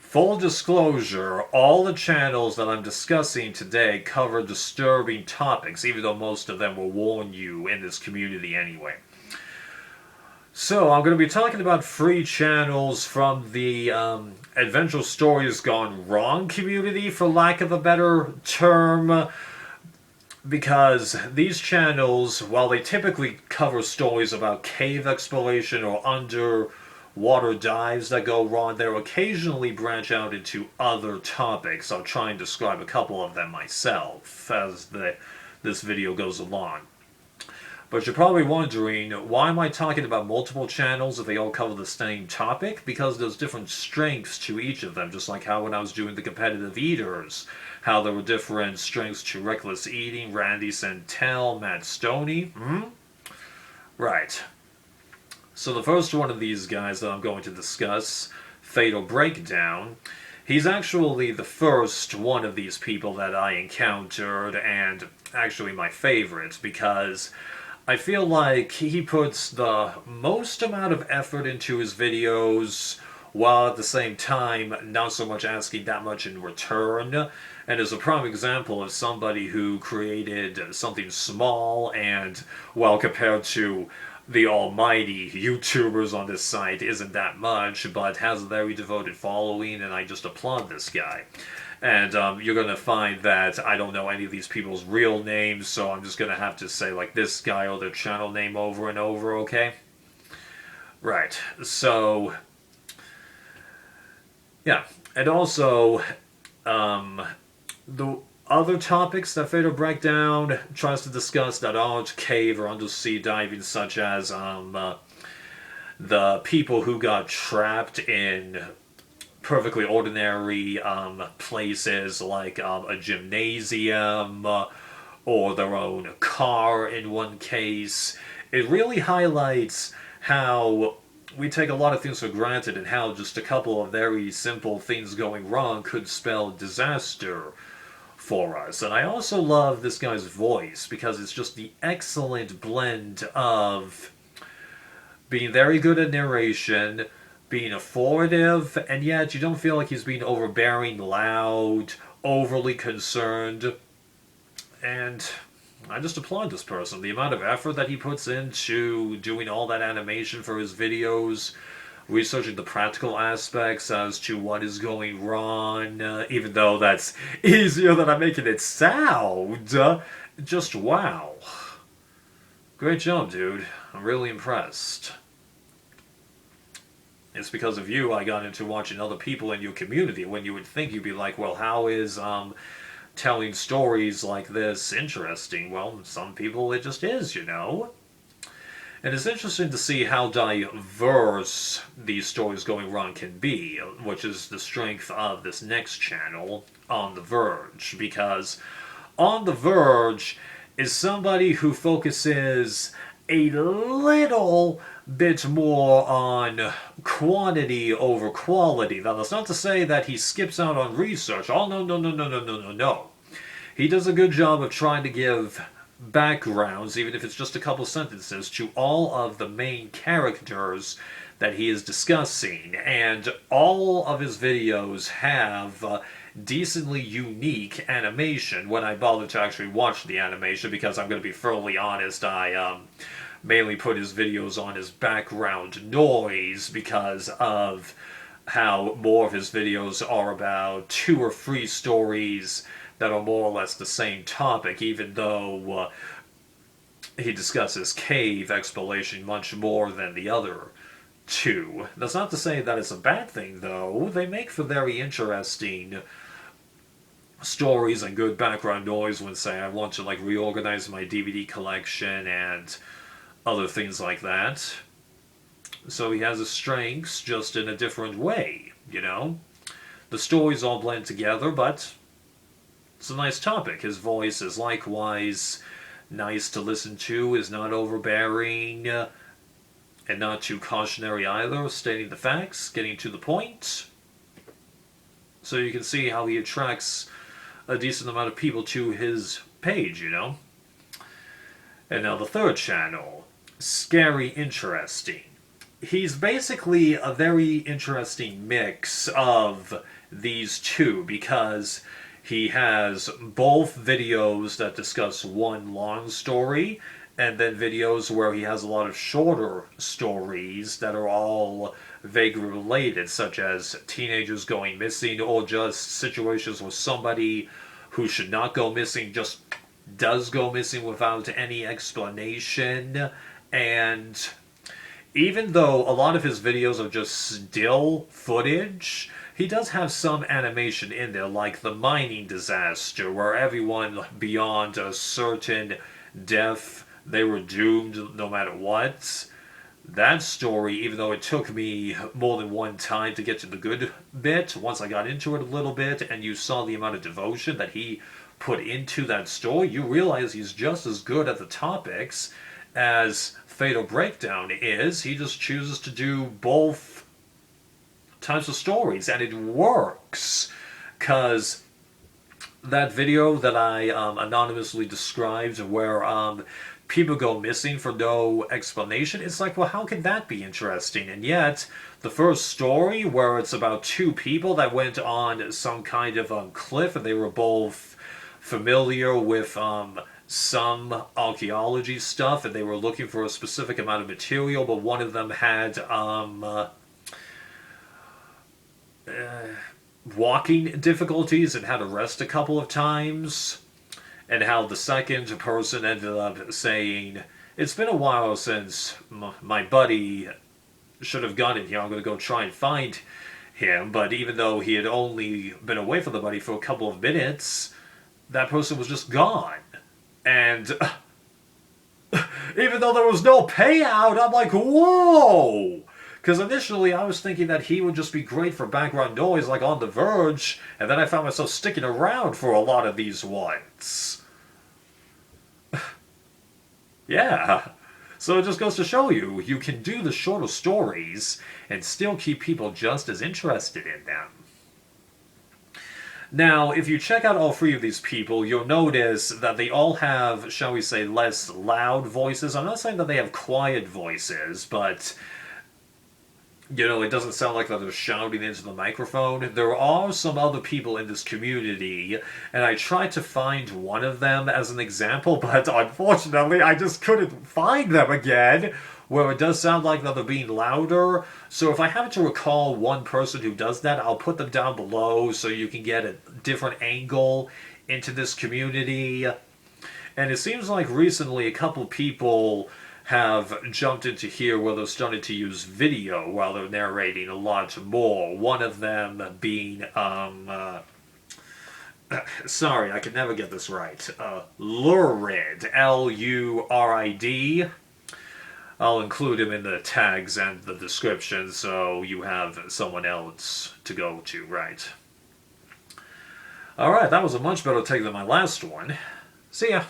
Full disclosure, all the channels that I'm discussing today cover disturbing topics, even though most of them will warn you in this community anyway. So, I'm going to be talking about free channels from the Adventure Stories Gone Wrong community, for lack of a better term, because these channels, while they typically cover stories about cave exploration or underwater dives that go wrong, they'll occasionally branch out into other topics. I'll try and describe a couple of them myself as this video goes along. But you're probably wondering, why am I talking about multiple channels if they all cover the same topic? Because there's different strengths to each of them, just like how when I was doing the competitive eaters, how there were different strengths to Reckless Eating, Randy Santel, Matt Stoney. Right. So the first one of these guys that I'm going to discuss, FatalBreakdown, he's actually the first one of these people that I encountered, and actually my favorite, because I feel like he puts the most amount of effort into his videos, while at the same time not so much asking that much in return, and is a prime example of somebody who created something small and, well, compared to the almighty YouTubers on this site, isn't that much, but has a very devoted following, and I just applaud this guy. And you're going to find that I don't know any of these people's real names, so I'm just going to have to say, like, this guy or their channel name over and over, okay? Right, so, yeah. And also, the other topics that FatalBreakdown tries to discuss that aren't cave or undersea diving, such as the people who got trapped in perfectly ordinary places like a gymnasium or their own car in one case. It really highlights how we take a lot of things for granted and how just a couple of very simple things going wrong could spell disaster for us. And I also love this guy's voice because it's just the excellent blend of being very good at narration, being authoritative, and yet you don't feel like he's being overbearing, loud, overly concerned. And I just applaud this person. The amount of effort that he puts into doing all that animation for his videos, researching the practical aspects as to what is going wrong, even though that's easier than I'm making it sound. Just wow. Great job, dude. I'm really impressed. It's because of you I got into watching other people in your community, when you would think you'd be like, well, how is telling stories like this interesting? Well, some people it just is, you know? And it's interesting to see how diverse these stories going wrong can be, which is the strength of this next channel, On the Verge, because On the Verge is somebody who focuses a little bit more on quantity over quality. Now, that's not to say that he skips out on research. Oh, no, no, no, no, no, no, no, no. He does a good job of trying to give backgrounds, even if it's just a couple sentences, to all of the main characters that he is discussing. And all of his videos have decently unique animation when I bother to actually watch the animation, because I'm going to be fairly honest, I mainly put his videos on as background noise because of how more of his videos are about 2 or 3 stories that are more or less the same topic, even though he discusses cave exploration much more than the other 2. That's not to say that it's a bad thing, though. They make for very interesting stories and good background noise when, say, I want to, like, reorganize my DVD collection and other things like that. So he has his strengths, just in a different way, you know? The stories all blend together, but it's a nice topic. His voice is likewise nice to listen to, is not overbearing, and not too cautionary either, stating the facts, getting to the point. So you can see how he attracts a decent amount of people to his page, you know? And now the third channel, Scary Interesting. he's basically a very interesting mix of these two because he has both videos that discuss one long story and then videos where he has a lot of shorter stories that are all vaguely related, such as teenagers going missing or just situations where somebody who should not go missing just does go missing without any explanation. And even though a lot of his videos are just still footage, he does have some animation in there, like the mining disaster, where everyone beyond a certain death, they were doomed no matter what. That story, even though it took me more than one time to get to the good bit, once I got into it a little bit and you saw the amount of devotion that he put into that story, you realize he's just as good at the topics as Fatal Breakdown is. He just chooses to do both types of stories, and it works. Because that video that I anonymously described where people go missing for no explanation, it's like, well, how can that be interesting? And yet, the first story where it's about two people that went on some kind of cliff and they were both familiar with some archaeology stuff and they were looking for a specific amount of material, but one of them had walking difficulties and had to rest a couple of times, and how the second person ended up saying, it's been a while since my buddy should have gone in here, I'm going to go try and find him, but even though he had only been away from the buddy for a couple of minutes, that person was just gone. And even though there was no payout, I'm like, whoa! Because initially I was thinking that he would just be great for background noise like on The Verge, and then I found myself sticking around for a lot of these ones. Yeah. So it just goes to show you, you can do the shorter stories and still keep people just as interested in them. Now, if you check out all three of these people, you'll notice that they all have, shall we say, less loud voices. I'm not saying that they have quiet voices, but it doesn't sound like that they're shouting into the microphone. There are some other people in this community, and I tried to find one of them as an example, but unfortunately I just couldn't find them again, where it does sound like that they're being louder. So if I happen to recall one person who does that, I'll put them down below so you can get a different angle into this community. And it seems like recently a couple people have jumped into here where they're starting to use video while they're narrating a lot more. One of them being, sorry, I can never get this right. Lurid, Lurid. I'll include him in the tags and the description so you have someone else to go to, right? Alright, that was a much better take than my last one. See ya.